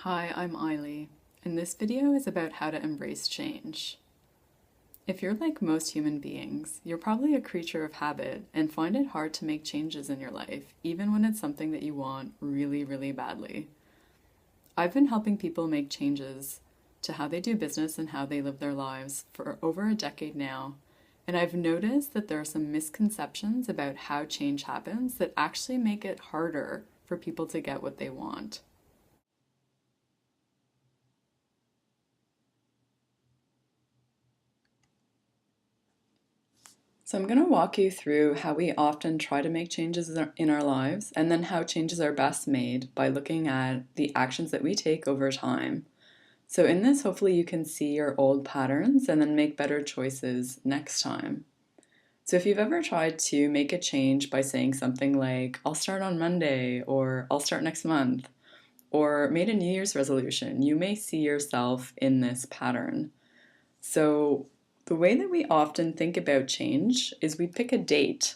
Hi, I'm Aili, and this video is about how to embrace change. If you're like most human beings, you're probably a creature of habit and find it hard to make changes in your life, even when it's something that you want really, really badly. I've been helping people make changes to how they do business and how they live their lives for over a decade now, and I've noticed that there are some misconceptions about how change happens that actually make it harder for people to get what they want. So I'm going to walk you through how we often try to make changes in our lives and then how changes are best made by looking at the actions that we take over time. So in this, hopefully you can see your old patterns and then make better choices next time. So if you've ever tried to make a change by saying something like, I'll start on Monday, or I'll start next month, or made a New Year's resolution, you may see yourself in this pattern. So the way that we often think about change is we pick a date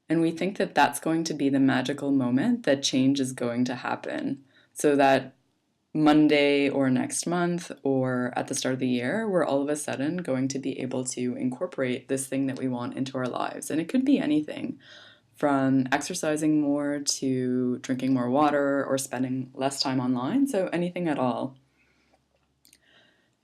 and we think that that's going to be the magical moment that change is going to happen. So that Monday or next month or at the start of the year, we're all of a sudden going to be able to incorporate this thing that we want into our lives. And it could be anything from exercising more to drinking more water or spending less time online. So anything at all.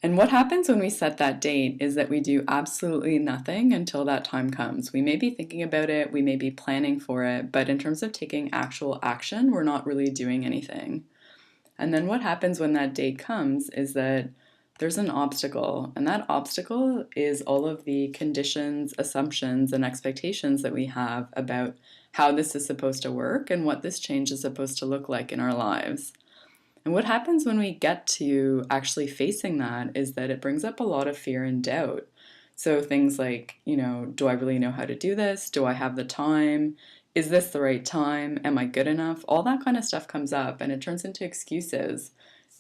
And what happens when we set that date is that we do absolutely nothing until that time comes. We may be thinking about it, we may be planning for it, but in terms of taking actual action, we're not really doing anything. And then what happens when that date comes is that there's an obstacle, and that obstacle is all of the conditions, assumptions, and expectations that we have about how this is supposed to work and what this change is supposed to look like in our lives. And what happens when we get to actually facing that is that it brings up a lot of fear and doubt. So things like, do I really know how to do this? Do I have the time? Is this the right time? Am I good enough? All that kind of stuff comes up and it turns into excuses.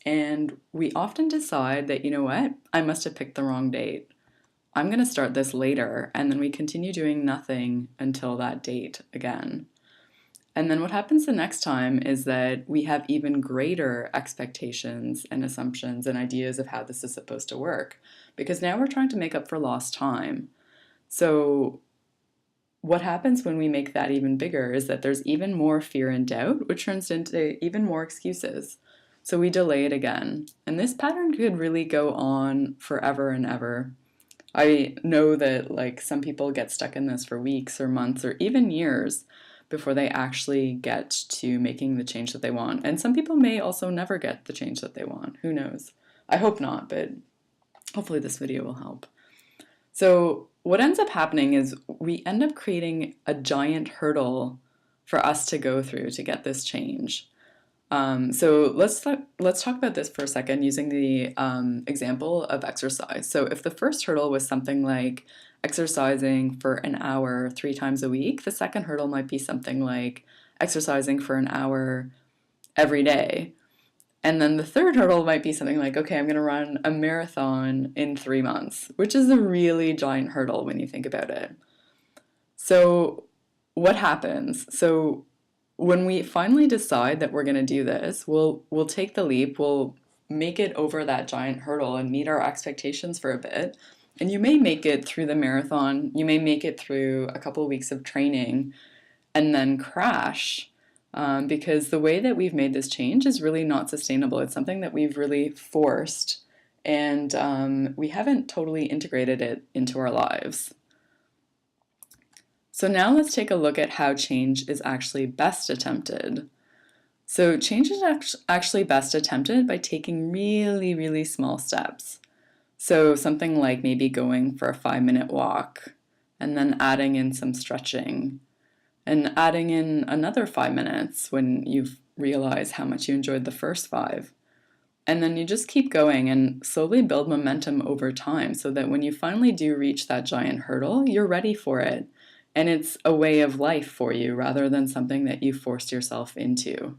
And we often decide that, you know what, I must have picked the wrong date. I'm going to start this later. And then we continue doing nothing until that date again. And then what happens the next time is that we have even greater expectations and assumptions and ideas of how this is supposed to work, because now we're trying to make up for lost time. So what happens when we make that even bigger is that there's even more fear and doubt, which turns into even more excuses. So we delay it again. And this pattern could really go on forever and ever. I know that some people get stuck in this for weeks or months or even years before they actually get to making the change that they want. And some people may also never get the change that they want. Who knows? I hope not, but hopefully this video will help. So what ends up happening is we end up creating a giant hurdle for us to go through to get this change. So let's talk about this for a second using the example of exercise. So if the first hurdle was something like exercising for an hour 3 times a week, the second hurdle might be something like exercising for an hour every day. And then the third hurdle might be something like, okay, I'm going to run a marathon in 3 months, which is a really giant hurdle when you think about it. So what happens? So when we finally decide that we're going to do this, we'll take the leap, we'll make it over that giant hurdle and meet our expectations for a bit. And you may make it through the marathon, you may make it through a couple of weeks of training and then crash because the way that we've made this change is really not sustainable. It's something that we've really forced and we haven't totally integrated it into our lives. So now let's take a look at how change is actually best attempted. So change is actually best attempted by taking really, really small steps. So something like maybe going for a 5-minute walk and then adding in some stretching and adding in another 5 minutes when you've realized how much you enjoyed the first 5. And then you just keep going and slowly build momentum over time so that when you finally do reach that giant hurdle, you're ready for it. And it's a way of life for you rather than something that you forced yourself into.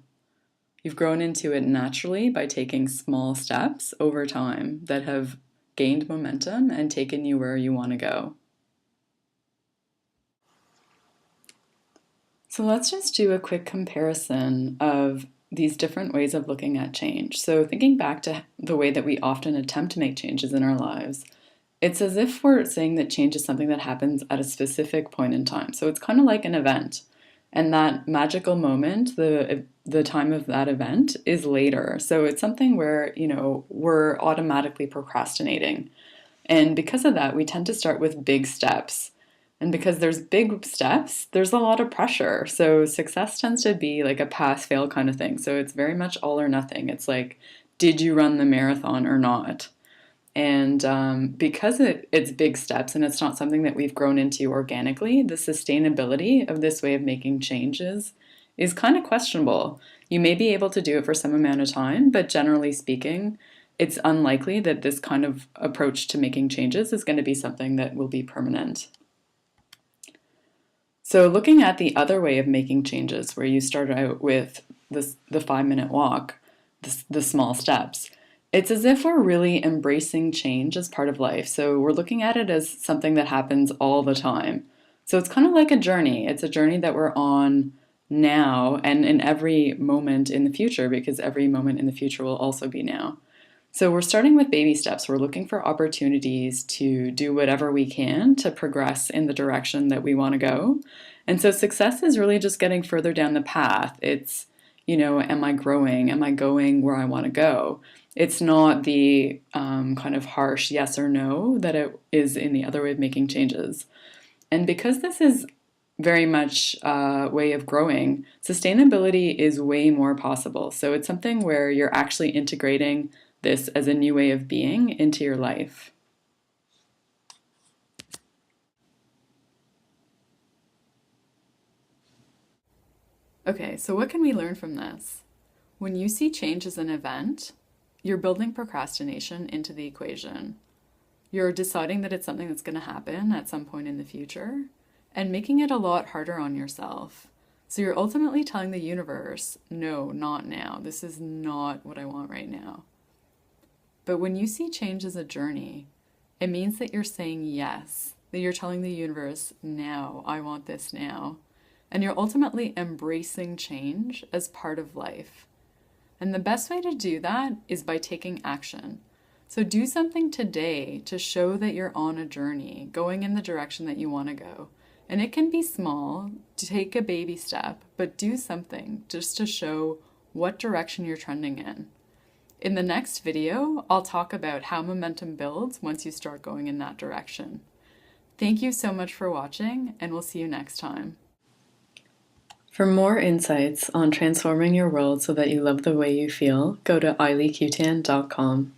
You've grown into it naturally by taking small steps over time that have gained momentum and taken you where you want to go. So let's just do a quick comparison of these different ways of looking at change. So, thinking back to the way that we often attempt to make changes in our lives, it's as if we're saying that change is something that happens at a specific point in time. So, it's kind of like an event. And that magical moment, the time of that event is later. So it's something where, we're automatically procrastinating. And because of that, we tend to start with big steps. And because there's big steps, there's a lot of pressure. So success tends to be like a pass fail kind of thing. So it's very much all or nothing. It's like, did you run the marathon or not? And because it's big steps and it's not something that we've grown into organically, the sustainability of this way of making changes is kind of questionable. You may be able to do it for some amount of time, but generally speaking, it's unlikely that this kind of approach to making changes is going to be something that will be permanent. So looking at the other way of making changes, where you start out with the 5-minute walk, the small steps, it's as if we're really embracing change as part of life. So we're looking at it as something that happens all the time. So it's kind of like a journey. It's a journey that we're on now and in every moment in the future, because every moment in the future will also be now. So we're starting with baby steps. We're looking for opportunities to do whatever we can to progress in the direction that we want to go. And so success is really just getting further down the path. It's, am I growing? Am I going where I want to go? It's not the kind of harsh yes or no that it is in the other way of making changes. And because this is very much a way of growing, sustainability is way more possible. So it's something where you're actually integrating this as a new way of being into your life. Okay, so what can we learn from this? When you see change as an event, you're building procrastination into the equation. You're deciding that it's something that's going to happen at some point in the future and making it a lot harder on yourself. So you're ultimately telling the universe, no, not now. This is not what I want right now. But when you see change as a journey, it means that you're saying yes, that you're telling the universe, now, I want this now. And you're ultimately embracing change as part of life. And the best way to do that is by taking action. So do something today to show that you're on a journey, going in the direction that you want to go. And it can be small, to take a baby step, but do something just to show what direction you're trending in. In the next video, I'll talk about how momentum builds once you start going in that direction. Thank you so much for watching, and we'll see you next time. For more insights on transforming your world so that you love the way you feel, go to ailikuutan.com.